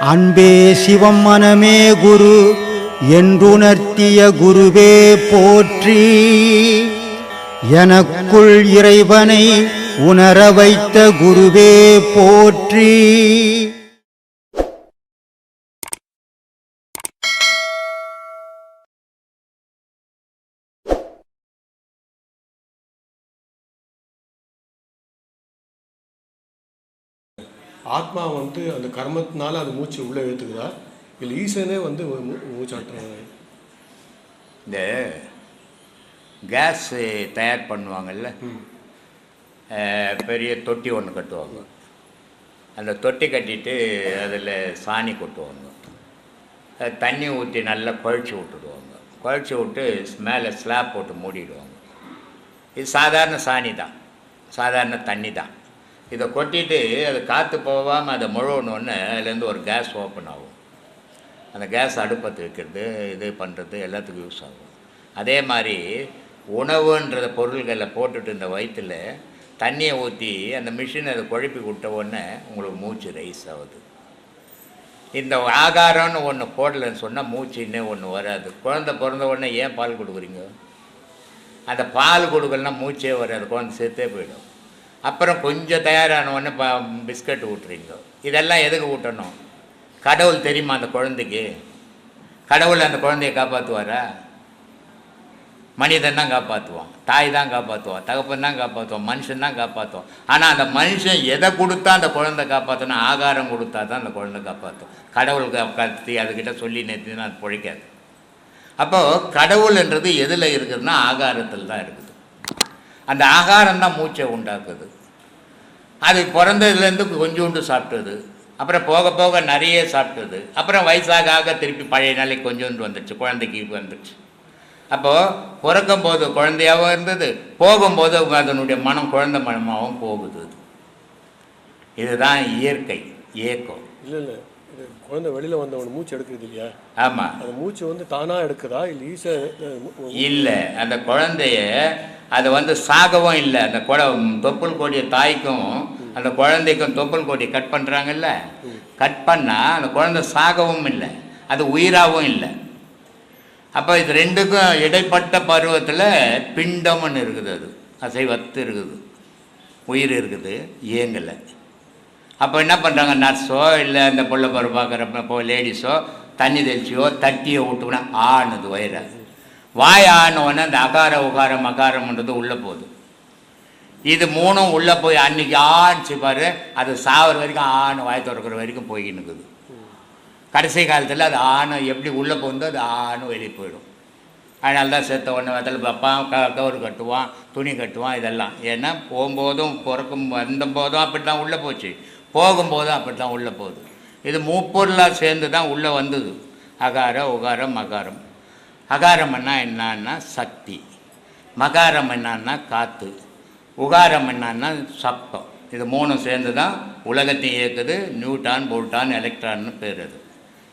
அன்பே சிவம் மனமே குரு என்றுணர்த்திய குருவே போற்றி. எனக்குள் இறைவனை உணர வைத்த குருவே போற்றி. ஆத்மா அந்த கர்மத்தினால அது மூச்சு உள்ளே ஏற்றுக்குதா இல்லை ஈசனே மூச்சாட்டுறாங்க? இந்த கேஸ் தயார் பண்ணுவாங்கல்ல, பெரிய தொட்டி ஒன்று கட்டுவாங்க. அந்த தொட்டி கட்டிட்டு அதில் சாணி கொட்டுவாங்க, தண்ணி ஊற்றி நல்லா குழச்சி விட்டுடுவாங்க. குழச்சி விட்டு மேலே ஸ்லாப் போட்டு மூடிடுவாங்க. இது சாதாரண சாணி தான், சாதாரண தண்ணி தான். இதை கொட்டிட்டு அது காற்று போகாமல் அதை முழுவணுன்னு அதுலேருந்து ஒரு கேஸ் ஓப்பன் ஆகும். அந்த கேஸ் அடுப்பத்து வைக்கிறது, இது பண்ணுறது எல்லாத்துக்கும் யூஸ் ஆகும். அதே மாதிரி உணவுன்ற பொருள்களை போட்டுட்டு இந்த வயிற்றில் தண்ணியை ஊற்றி அந்த மிஷின் அதை குழப்பி விட்ட உடனே உங்களுக்கு மூச்சு ரைஸ் ஆகுது. இந்த ஆகாரம்னு ஒன்று போடலைன்னு சொன்னால் மூச்சு இன்னும் ஒன்று வராது. குழந்தை பிறந்த உடனே ஏன் பால் கொடுக்குறீங்க? அந்த பால் கொடுக்கலன்னா மூச்சே வராது, குழந்தை செத்தே போயிடும். அப்புறம் கொஞ்சம் தயாரான உடனே பிஸ்கட் ஊட்டுறீங்க. இதெல்லாம் எதுக்கு ஊட்டணும்? கடவுள் தெரியுமா அந்த குழந்தைக்கு? கடவுள் அந்த குழந்தைய காப்பாற்றுவாரா? மனிதன் தான் காப்பாற்றுவான், தாய் தான் காப்பாற்றுவான், தகப்பன் தான் காப்பாற்றுவான், மனுஷன் தான் காப்பாற்றுவான். ஆனால் அந்த மனுஷன் எதை கொடுத்தா அந்த குழந்தை காப்பாற்றணும்? ஆகாரம் கொடுத்தா தான் அந்த குழந்தை காப்பாற்றும். கடவுள் கத்தி அதுக்கிட்ட சொல்லி நேற்றுனா அது பிழைக்காது. அப்போது கடவுள்ன்றது எதில் இருக்குதுன்னா ஆகாரத்தில் தான் இருக்குது. அந்த ஆகாரம் தான் மூச்சை உண்டாக்குது. அது பிறந்ததுலேருந்து கொஞ்சோண்டு சாப்பிட்டது, அப்புறம் போக போக நிறைய சாப்பிட்டது, அப்புறம் வயசாக ஆக திருப்பி பழைய நிலைக்கு கொஞ்சோண்டு வந்துடுச்சு, குழந்தைக்கு வந்துடுச்சு. அப்போது பிறக்கும் போது குழந்தையாகவும் இருந்தது, போகும்போது அதனுடைய மனம் குழந்தை மனமாகவும் போகுது. இதுதான் இயற்கை இயக்கம். இல்லை இல்லை, குழந்தை வெளியில் வந்தவன் மூச்சு எடுக்கிறது இல்லையா? ஆமாம், அந்த மூச்சு தானாக எடுக்குதா இல்லை இல்லை, அந்த குழந்தைய அது சாகவும் இல்லை. அந்த தொப்புள் கொடிய தாய்க்கும் அந்த குழந்தைக்கும் தொப்புள் கொடி கட் பண்ணுறாங்கல்ல, கட் பண்ணால் அந்த குழந்தை சாகவும் இல்லை, அது உயிராகவும் இல்லை. அப்போ இது ரெண்டுக்கும் இடைப்பட்ட பருவத்தில் பிண்டம்னு இருக்குது, அது அசைவத்து இருக்குது, உயிர் இருக்குது, இயங்கலை. அப்போ என்ன பண்ணுறாங்க, நர்ஸோ இல்லை இந்த பிள்ளை பரு பார்க்குறப்போ லேடிஸோ தண்ணி தெளிச்சியோ தட்டியோ விட்டுனா ஆணுது வயிறு. வாய் ஆனோடனே அந்த அகார உகாரம் மகாரம்ன்றது உள்ளே போகுது. இது மூணும் உள்ளே போய் அன்றைக்கி ஆணிச்சு பாரு, அது சாகிற வரைக்கும் ஆணு வாய் திறக்கிற வரைக்கும் போய்கின்னு இருக்குது. கடைசி காலத்தில் அது ஆணு எப்படி உள்ளே போகுதோ அது ஆணு வெளியே போயிடும். அதனால தான் செத்த ஒன்று வெத்தலை பார்ப்பான், கவர் கட்டுவான், துணி கட்டுவான், இதெல்லாம். ஏன்னா போகும்போதும் பிறக்கும் வந்தபோதும் அப்படி தான் உள்ளே போச்சு, போகும்போதும் அப்படி தான் உள்ளே போகுது. இது மூப்பொருளாக சேர்ந்து தான் உள்ளே வந்தது. அகார உகாரம் மகாரம். அகாரம் என்னன்னா சக்தி, மகாரம் என்னன்னா காற்று, உகாரம் என்னன்னா சப்தம். இது மூணும் சேர்ந்து தான் உலகத்தையும் இயக்குது. நியூட்டான் போல்டான் எலக்ட்ரான்னு பேர். அது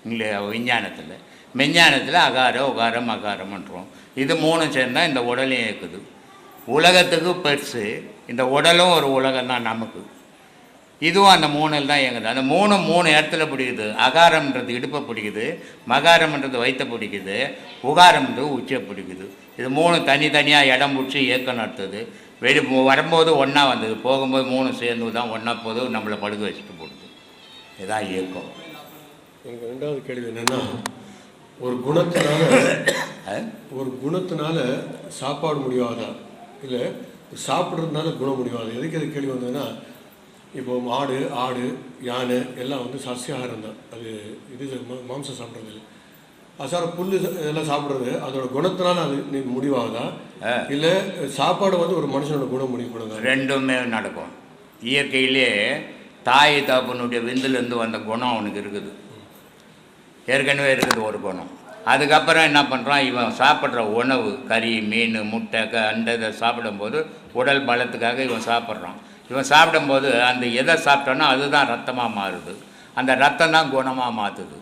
இங்கே விஞ்ஞானத்தில். மெஞ்ஞானத்தில் அகார உகாரம் மகாரம்ன்றோம். இது மூணும் சேர்ந்தால் இந்த உடலையும் இயக்குது. உலகத்துக்கு பெருசு இந்த உடலும் ஒரு உலகம் தான் நமக்கு. இதுவும் அந்த மூணில் தான் இயங்குது. அந்த மூணு இடத்துல பிடிக்குது. அகாரம்ன்றது இடுப்பை பிடிக்குது, மகாரம்ன்றது வயிற்றை பிடிக்குது, உகாரம்ன்றது உச்சியை பிடிக்குது. இது மூணு தனித்தனியாக இடம் பிடிச்சி இயக்கம் நடத்துது. வரும்போது ஒன்றா வந்தது, போகும்போது மூணு சேர்ந்து தான் ஒன்றா போது நம்மளை படுக்க வச்சுட்டு போடுது. இதுதான் இயக்கம். எனக்கு ரெண்டாவது கேள்வி என்னென்னா, ஒரு குணத்தினால சாப்பாடு முடியாதா இல்லை சாப்பிட்றதுனால குணம் முடியாதா? எதுக்கு அது கேள்வி வந்ததுன்னா, இப்போ ஆடு யானை எல்லாம் சஸ்யாகாரம் தான், அது இது மாம்சம் சாப்பிட்றது இல்லை. அசார புல் இதெல்லாம் சாப்பிட்றது அதோட குணத்தினால அது முடிவாகுதா இல்லை சாப்பாடு ஒரு மனுஷனோட குணம் முடிவுப்படுதா? ரெண்டுமே நடக்கும். இயற்கையிலே தாய் தாப்பனுடைய விந்துலேருந்து வந்த குணம் அவனுக்கு இருக்குது, ஏற்கனவே இருக்குது ஒரு குணம். அதுக்கப்புறம் என்ன பண்ணுறான், இவன் சாப்பிட்ற உணவு கறி மீன் முட்டை அந்த இதை சாப்பிடும்போது உடல் பலத்துக்காக இவன் சாப்பிட்றான். இவன் சாப்பிடும்போது அந்த எதை சாப்பிட்டோன்னா அதுதான் ரத்தமாக மாறுது. அந்த ரத்தம் தான் குணமாக மாற்றுது.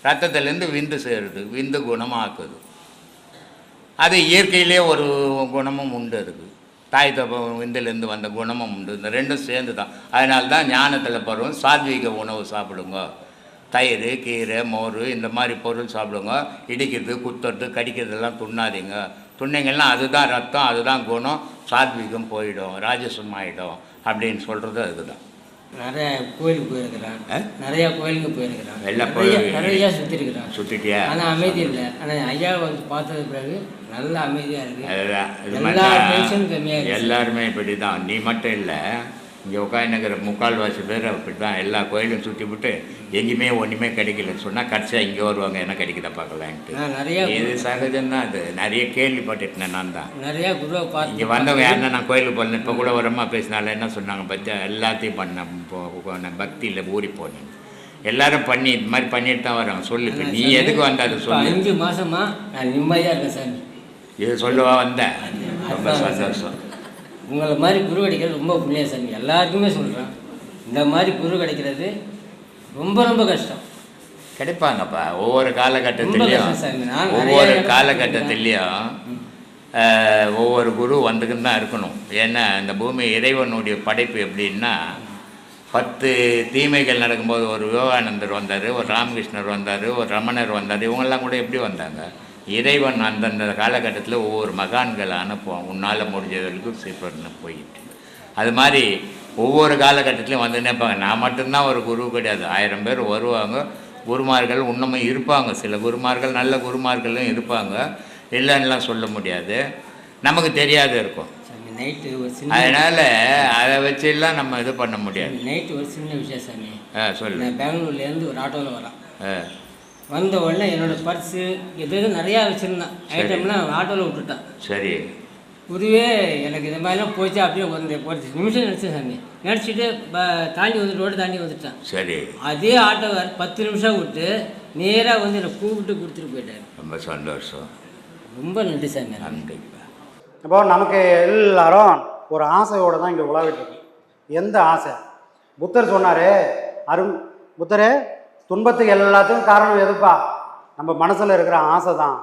ரத்தத்துலேருந்து விந்து சேருது, விந்து குணமாக்குது. அது இயற்கையிலே ஒரு குணமும் உண்டு இருக்குது. தாய் தப்ப விந்துலேருந்து வந்த குணமும் உண்டு. இந்த ரெண்டும் சேர்ந்து தான். அதனால தான் ஞானத்தில் பருவம் சாத்வீக உணவு சாப்பிடுங்க, தயிர், கீரை, மோர் இந்த மாதிரி பொருள் சாப்பிடுங்க. இடிக்கிறது, குத்துறது, கடிக்கிறதெல்லாம் துண்ணாதீங்க. துண்ணிங்கன்னா அதுதான் ரத்தம், அதுதான் குணம், சாத்விகம் போயிடும், ராஜசம் ஆகிடும் அப்படின்னு சொல்கிறது அதுதான். நிறைய கோயிலுக்கு போயிருக்கிறான், நிறையா கோயிலுக்கு போயிருக்கிறான், எல்லாம் நிறையா சுற்றிருக்கிறான். சுற்றிட்டியா? ஆனால் அமைதி இல்லை. ஆனால் ஐயா வந்து பார்த்தது பிறகு நல்ல அமைதியாக இருக்குது. எல்லா டென்ஷனும் கம்மியாக இருக்குது. எல்லாருமே இப்படி தான், நீ மட்டும் இல்லை. இங்கே உட்காந்துக்கிற முக்கால்வாசி பேர் அப்படி தான். எல்லா கோயிலும் சுற்றி விட்டு எங்கேயுமே ஒன்றுமே கிடைக்கலன்னு சொன்னால் கடைசியாக இங்கே வருவாங்க, என்ன கிடைக்குதா பார்க்கலான்ட்டு. நிறையா இது சகஜம்தான். அது நிறைய கேள்விப்பட்டுட்டேன் நான் தான். நிறையா குருவை பார்த்து இங்கே வந்தவங்க யாருன்னா நான் கோயிலுக்கு போனேன். இப்போ கூட வரமா பேசினால என்ன சொன்னாங்க பற்றியா, எல்லாத்தையும் பண்ண பக்தியில் ஊறி போனேன். எல்லாரும் பண்ணி இது மாதிரி பண்ணிட்டு தான் வராங்க. சொல்லு, இப்போ நீ எதுக்கு வந்த அதை சொல்லு. 5 மாதமா நான் நிம்மதியாக இருக்கேன் சாமி. இது சொல்லுவா வந்தேன். ரொம்ப சந்தோஷம். உங்களை மாதிரி குரு கிடைக்கிறது ரொம்ப புண்ணியம் சாமி. எல்லாருக்குமே சொல்கிறேன், இந்த மாதிரி குரு கிடைக்கிறது ரொம்ப ரொம்ப கஷ்டம். கிடைப்பாங்கப்பா ஒவ்வொரு காலகட்டத்திலையும். ஒவ்வொரு குரு வந்துக்குன்னு தான் இருக்கணும். ஏன்னா இந்த பூமி இறைவனுடைய படைப்பு எப்படின்னா, 10 தீமைகள் நடக்கும்போது ஒரு விவேகானந்தர் வந்தார், ஒரு ராமகிருஷ்ணர் வந்தார், ஒரு ரமணர் வந்தார். இவங்கெல்லாம் கூட எப்படி வந்தாங்க? இறைவன் அந்தந்த காலகட்டத்தில் ஒவ்வொரு மகான்களை அனுப்புவான். உன்னால் முடிஞ்சவர்களுக்கு சீப்பர்னு போயிட்டு அது மாதிரி ஒவ்வொரு காலகட்டத்திலையும் வந்து நினைப்பாங்க. நான் மட்டும்தான் ஒரு குரு கிடையாது, 1000 பேர் வருவாங்க. குருமார்கள் இன்னமும் இருப்பாங்க. சில குருமார்கள் நல்ல குருமார்களும் இருப்பாங்க, இல்லைன்னுலாம் சொல்ல முடியாது, நமக்கு தெரியாது இருக்கும். நைட்டு ஒரு சின்ன, அதனால் அதை வச்செல்லாம் நம்ம இது பண்ண முடியாது. நைட்டு ஒரு சின்ன விஷயம் சாமி. சொல்லு. நான் பெங்களூர்லேருந்து ஒரு ஆட்டோவில் வரேன். வந்த உடனே என்னோடய பர்ஸு எது நிறையா வச்சுருந்தேன், ஐட்டம்லாம் ஆட்டோவில் விட்டுட்டேன். சரி. குருவே எனக்கு இந்த மாதிரிலாம் போச்சு அப்படியே ஒரு நிமிஷம் நினச்சேன் சாமி. நினச்சிட்டு தாண்டி வந்துட்டு ரோடு தாண்டி வந்துட்டேன். சரி. அதே ஆட்டோவர் 10 நிமிஷம் விட்டு நேராக வந்து என்னை கூப்பிட்டு கொடுத்துட்டு போயிட்டார். ரொம்ப சந்தோஷம். ரொம்ப நன்றி சாமி. நன்றி. இப்போ நமக்கு எல்லாரும் ஒரு ஆசையோடு தான் இங்கே உலாவிட்டு இருக்கோம். எந்த ஆசை? புத்தர் சொன்னார், புத்தரே துன்பத்துக்கு எல்லாத்துக்கும் காரணம் எதுப்பா? நம்ம மனசில் இருக்கிற ஆசை தான்.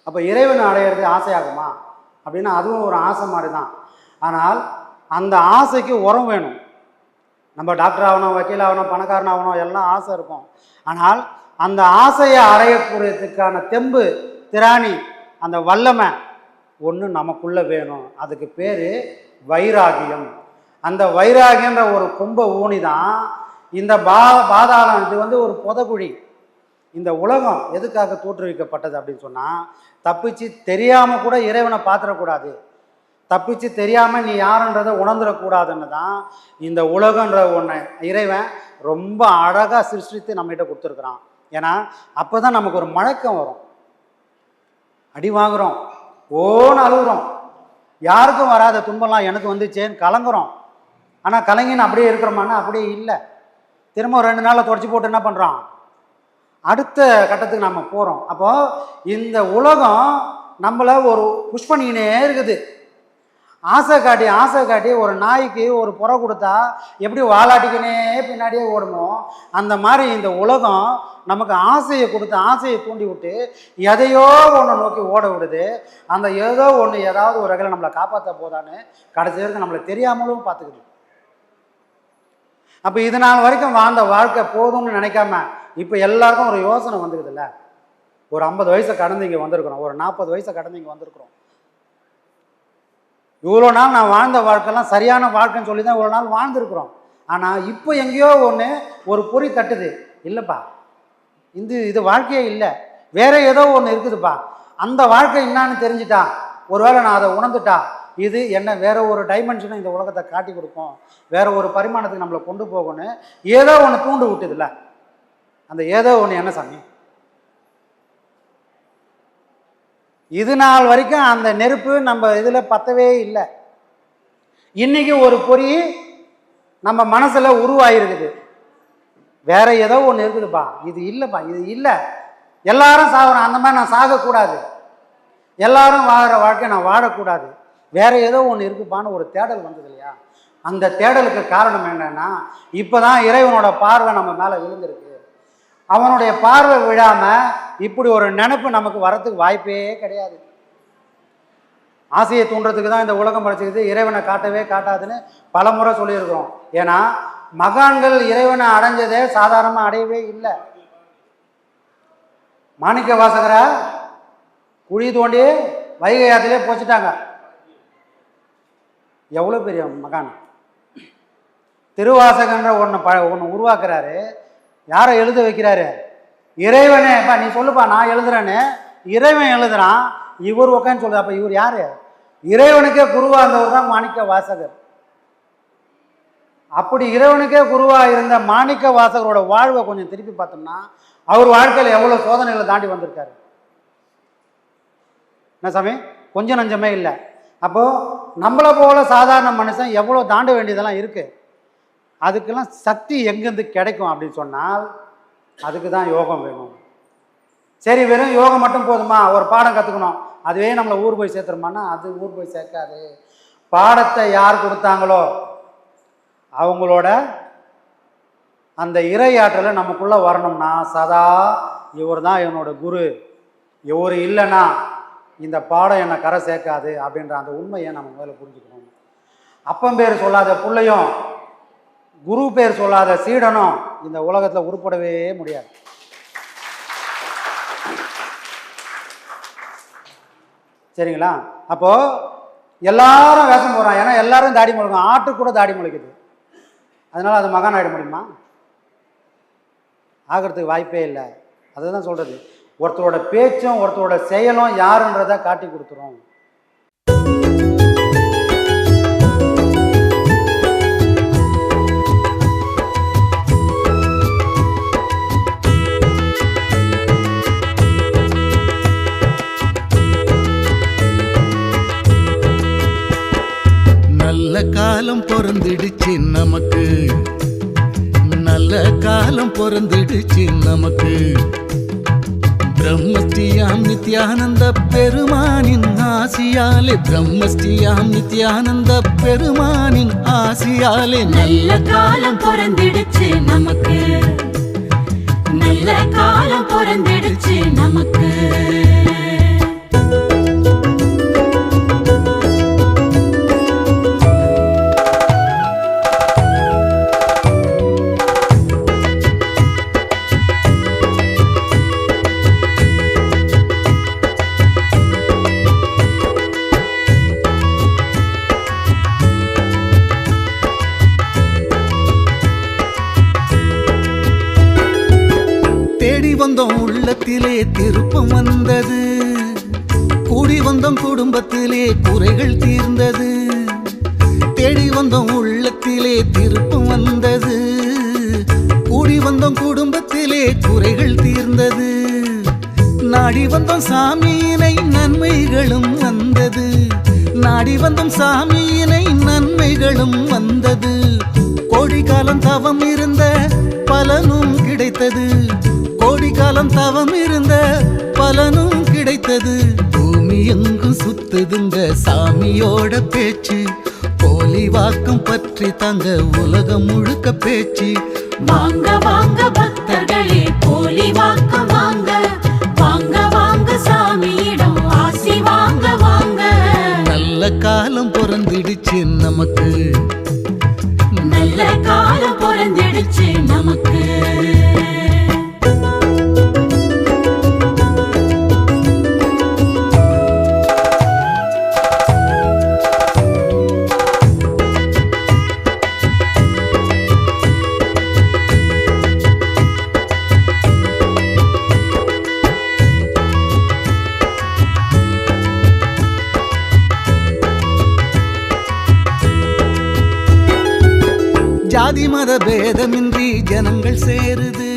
அப்போ இறைவன் அடையிறது ஆசையாகுமா அப்படின்னா அதுவும் ஒரு ஆசை மாதிரி தான். ஆனால் அந்த ஆசைக்கு உரம் வேணும். நம்ம டாக்டர் ஆகணும், வக்கீல் ஆகணும், பணக்காரன் ஆகணும், எல்லாம் ஆசை இருக்கும். ஆனால் அந்த ஆசையை அடையக்கூடியதுக்கான தெம்பு, திராணி, அந்த வல்லமை ஒன்று நமக்குள்ளே வேணும். அதுக்கு பேர் வைராகியம். அந்த வைராகியன்ற ஒரு கொம்பை ஊனி தான் இந்த பாதாளம். இது வந்து ஒரு புதக்குழி. இந்த உலகம் எதுக்காக தோற்றுவிக்கப்பட்டது அப்படின்னு சொன்னால், தப்பிச்சு தெரியாமல் கூட இறைவனை பார்த்துடக்கூடாது, தப்பிச்சு தெரியாமல் நீ யாருன்றதை உணர்ந்துடக்கூடாதுன்னு தான் இந்த உலகன்ற ஒன்று இறைவன் ரொம்ப அழகாக சிருஷ்டித்து நம்மகிட்ட கொடுத்துருக்குறான். ஏன்னா அப்போ தான் நமக்கு ஒரு மழக்கம் வரும். அடி வாங்குகிறோம், ஓன்னு அழுகுறோம், யாருக்கும் வராத துன்பம்லாம் எனக்கு வந்துச்சேன்னு கலங்குறோம். ஆனால் கலங்கின்னு அப்படியே இருக்கிறோமான்னா அப்படியே இல்லை. திரும்ப 2 நாளில் தொடச்சி போட்டு என்ன பண்ணுறான், அடுத்த கட்டத்துக்கு நம்ம போகிறோம். அப்போது இந்த உலகம் நம்மளை ஒரு புஷ் பண்ணிக்கினே இருக்குது. ஆசை காட்டி ஒரு நாய்க்கு ஒரு புறை கொடுத்தா எப்படி வாலாட்டிக்கினே பின்னாடியே ஓடுமோ, அந்த மாதிரி இந்த உலகம் நமக்கு ஆசையை கொடுத்து ஆசையை தூண்டி விட்டு எதையோ ஒன்று நோக்கி ஓட விடுது. அந்த ஏதோ ஒன்று ஏதாவது ஒரு வகையில் நம்மளை காப்பாற்ற போதான்னு கடைசி வரைக்கும் நம்மளை தெரியாமலும் பார்த்துக்குது. அப்போ இது நாள் வரைக்கும் வாழ்ந்த வாழ்க்கை போதும்னு நினைக்காம இப்போ எல்லாருக்கும் ஒரு யோசனை வந்துக்குதுல்ல. ஒரு 50 வயசை கடந்து இங்கே வந்திருக்கிறோம், ஒரு 40 வயசை கடந்து இங்கே வந்திருக்கிறோம். இவ்வளோ நாள் நான் வாழ்ந்த வாழ்க்கைலாம் சரியான வாழ்க்கைன்னு சொல்லி தான் இவ்வளோ நாள் வாழ்ந்துருக்குறோம். ஆனால் இப்போ எங்கேயோ ஒன்று ஒரு பொறி தட்டுது, இல்லைப்பா இது வாழ்க்கையே இல்லை, வேற ஏதோ ஒன்று இருக்குதுப்பா. அந்த வாழ்க்கை என்னான்னு தெரிஞ்சுட்டா, ஒருவேளை நான் அதை உணர்ந்துட்டா, இது என்ன வேற ஒரு டைமென்ஷனை இந்த உலகத்தை காட்டி கொடுக்கும், வேற ஒரு பரிமாணத்துக்கு நம்மளை கொண்டு போகணும்னு ஏதோ ஒன்று தூண்டு விட்டுதுல்ல. அந்த ஏதோ ஒன்று என்ன சாமி? இது நாள் வரைக்கும் அந்த நெருப்பு நம்ம இதில் பற்றவே இல்லை. இன்னைக்கு ஒரு பொறி நம்ம மனசில் உருவாயிருக்குது, வேற ஏதோ ஒன்று இருக்குதுப்பா, இது இல்லைப்பா, இது இல்லை. எல்லாரும் சாகுறோம், அந்த மாதிரி நான் சாகக்கூடாது, எல்லாரும் வாழற வாழ்க்கை நான் வாழக்கூடாது, வேற ஏதோ ஒன்று இருக்குப்பான்னு ஒரு தேடல் வந்தது இல்லையா? அந்த தேடலுக்கு காரணம் என்னன்னா, இப்போ தான் இறைவனோட பார்வை நம்ம மேலே விழுந்திருக்கு. அவனுடைய பார்வை விழாமல் இப்படி ஒரு நினைப்பு நமக்கு வரத்துக்கு வாய்ப்பே கிடையாது. ஆசையை தூண்டுறதுக்கு தான் இந்த உலகம் படைச்சிக்குது, இறைவனை காட்டவே காட்டாதுன்னு பல முறை சொல்லியிருக்கிறோம். ஏன்னா மகான்கள் இறைவனை அடைஞ்சதே சாதாரணமாக அடையவே இல்லை. மாணிக்க வாசகரை குழி தோண்டி வைகை ஆற்றிலே போச்சுட்டாங்க. எவ்வளோ பெரிய மகான். திருவாசகன்ற ஒன்று உருவாக்குறாரு. யாரை எழுத வைக்கிறாரு? இறைவனே. நீ சொல்லுப்பா, நான் எழுதுறேன்னு இறைவன் எழுதுறான். இவர் உட்காந்து சொல்லுது. அப்போ இவர் யாரு? இறைவனுக்கே குருவா இருந்தவர் தான் மாணிக்க வாசகர். அப்படி இறைவனுக்கே குருவாக இருந்த மாணிக்க வாசகரோட வாழ்வை கொஞ்சம் திருப்பி பார்த்தோம்னா அவர் வாழ்க்கையில் எவ்வளோ சோதனைகளை தாண்டி வந்திருக்காரு. என்ன சாமி, கொஞ்சம் நஞ்சமே இல்லை. அப்போது நம்மளை போல சாதாரண மனுஷன் எவ்வளோ தாண்ட வேண்டியதெல்லாம் இருக்குது. அதுக்கெல்லாம் சக்தி எங்கேருந்து கிடைக்கும் அப்படின்னு சொன்னால் அதுக்கு தான் யோகம் வேணும். சரி, வெறும் யோகம் மட்டும் போதுமா? ஒரு பாடம் கற்றுக்கணும், அதுவே நம்மளை ஊர் போய் சேர்த்துருமானா அது ஊர் போய் சேர்க்காது. பாடத்தை யார் கொடுத்தாங்களோ அவங்களோட அந்த இறையாற்றலை நமக்குள்ளே வரணும்னா சதா இவர் தான் என்னோட குரு, இவர் இல்லைன்னா இந்த பாடம் என்னை கரை சேர்க்காது அப்படின்ற அந்த உண்மையை நம்ம முதல்ல புரிஞ்சுக்கணும். அப்பன் பேர் சொல்லாத பிள்ளையும் குரு பேர் சொல்லாத சீடனும் இந்த உலகத்தில் உருப்படவே முடியாது. சரிங்களா? அப்போது எல்லாரும் வேஷம் போடுறான். ஏன்னா எல்லாரும் தாடி முளைக்கும். ஆட்டு கூட தாடி முளைக்குது. அதனால் அது மகான் ஆகிட முடியுமா? ஆகிறதுக்கு வாய்ப்பே இல்லை. அதுதான் சொல்கிறது, ஒருத்தரோட பேச்சும் ஒருத்தரோட செயலும் யாருன்றதை காட்டி கொடுத்துரும். நல்ல காலம் பொறந்துடுச்சு நமக்கு, நல்ல காலம் பொறந்துடுச்சு நமக்கு. பிரம்மஸ்ரீயாம் நித்யானந்த பெருமானின் ஆசியாலே, பிரம்மஸ்ரீயாம் நித்யானந்த பெருமானின் ஆசியாலே நல்ல காலம் பொறந்துடுச்சு நமக்கு, நல்ல காலம் பொறந்துடுச்சு நமக்கு. வந்தோம் உள்ளத்திலே திருப்பம் வந்தது, கூடி வந்தோம் குடும்பத்திலே குறைகள் தீர்ந்தது. தேடி வந்தோம் உள்ளத்திலே திருப்பம் வந்தது, கூடி வந்தோம் குடும்பத்திலே குறைகள் தீர்ந்தது. நாடி வந்தோம் சாமியினை நன்மைகளும் வந்தது, நாடி வந்தோம் சாமியினை நன்மைகளும் வந்தது. கோடி காலம் தவம் இருந்த பலனும் கிடைத்தது, கோடி காலம் தவம் இருந்த பலனும் கிடைத்தது. பூமி எங்கும் சுத்துதுங்க சாமியோட பேச்சு, போலி வாக்கம் பற்றி தங்க உலகம் முழுக்க பேச்சு. வாங்க வாங்க பக்தர்களே போலி வாக்கம் வாங்க, வாங்க வாங்க சாமியிடம் ஆசி வாங்க வாங்க. நல்ல காலம் பொறந்துடுச்சு நமக்கு, நல்ல காலம் பொறந்துடுச்சு நமக்கு. ஜாதி மத பேதமின்றி ஜனங்கள் சேருது,